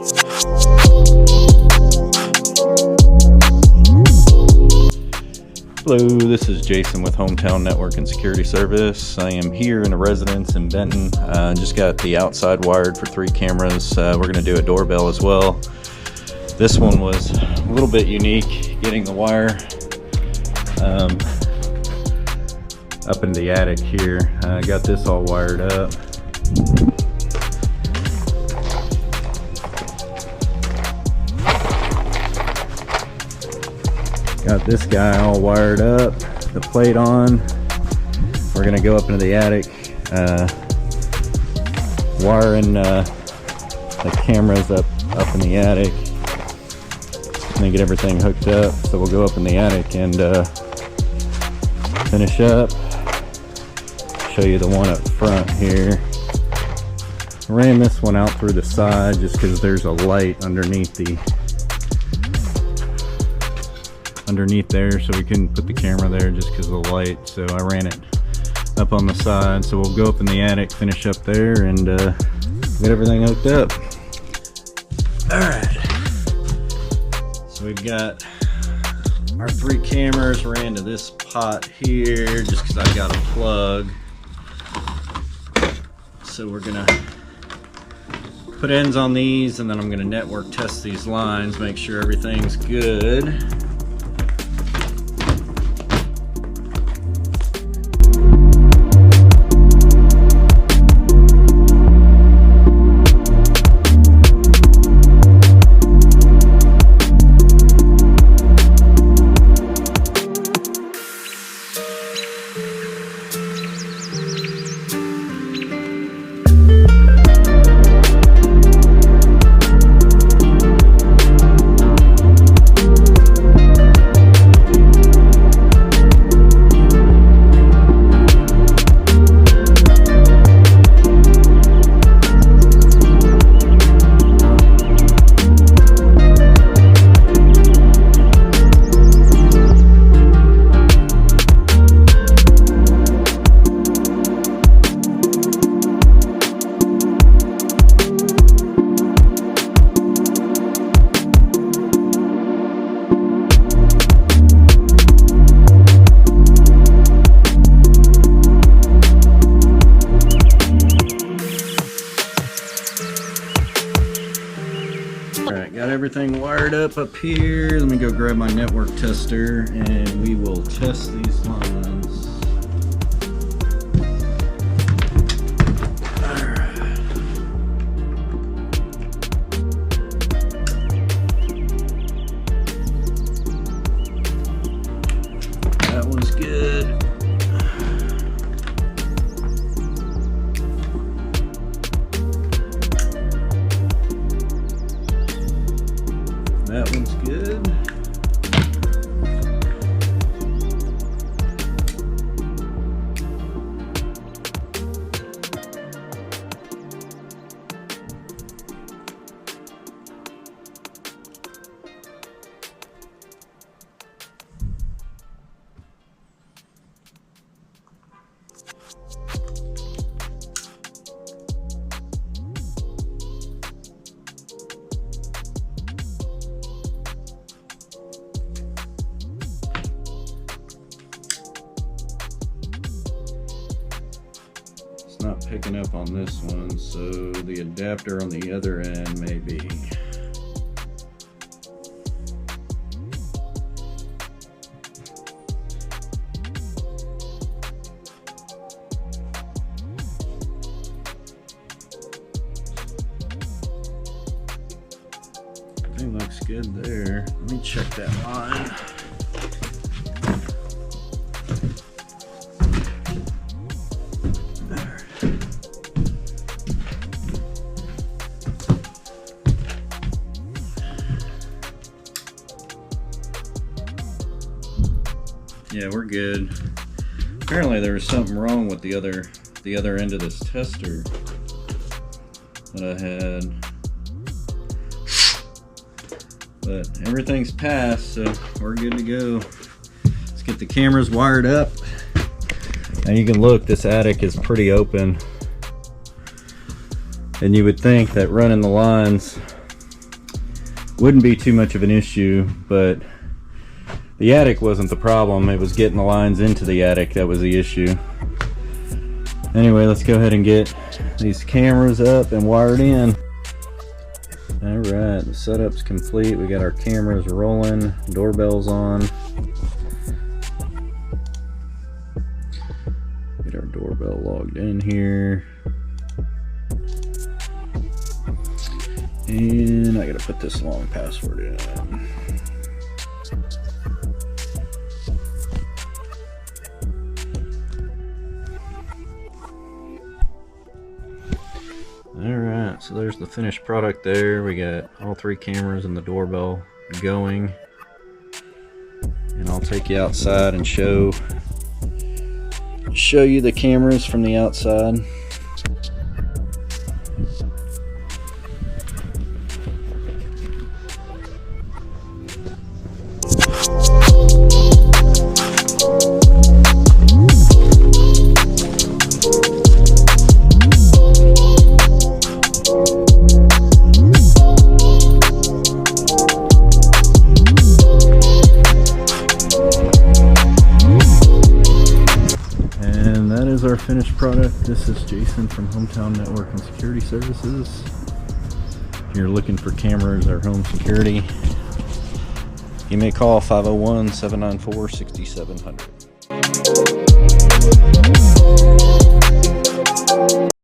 Hello, this is Jason with Hometown Network and Security Service. I am here in a residence in Benton. Just got the outside wired for 3 cameras. We're going to do a doorbell as well. This one was a little bit unique, getting the wire up into the attic here. I got this all wired up. Got this guy all wired up, the plate on. We're gonna go up into the attic, wiring the cameras up in the attic, and then get everything hooked up. So we'll go up in the attic and finish up. Show you the one up front here. Ran this one out through the side just because there's a light underneath there, so we couldn't put the camera there just because of the light, so I ran it up on the side. So we'll go up in the attic, finish up there, and get everything hooked up. Alright, so we've got our 3 cameras ran to this pot here just because I got a plug. So we're gonna put ends on these, and then I'm gonna network test these lines, make sure everything's good. Alright, got everything wired up here. Let me go grab my network tester and we will test these lines. Alright. That one's good. That one's good. Not picking up on this one, so the adapter on the other end may be. Everything looks good there. Let me check that line. Yeah, we're good. Apparently there was something wrong with the other end of this tester that I had. But everything's passed, so we're good to go. Let's get the cameras wired up. And you can look, this attic is pretty open. And you would think that running the lines wouldn't be too much of an issue, but the attic wasn't the problem. It was getting the lines into the attic that was the issue. Anyway, let's go ahead and get these cameras up and wired in. Alright, the setup's complete. We got our cameras rolling, doorbells on. Get our doorbell logged in here. And I gotta put this long password in. Alright, so there's the finished product there. We got all 3 cameras and the doorbell going. And I'll take you outside and show you the cameras from the outside. Our finished product. This is Jason from Hometown Network and Security Services. If you're looking for cameras or home security, you may call 501-794-6700.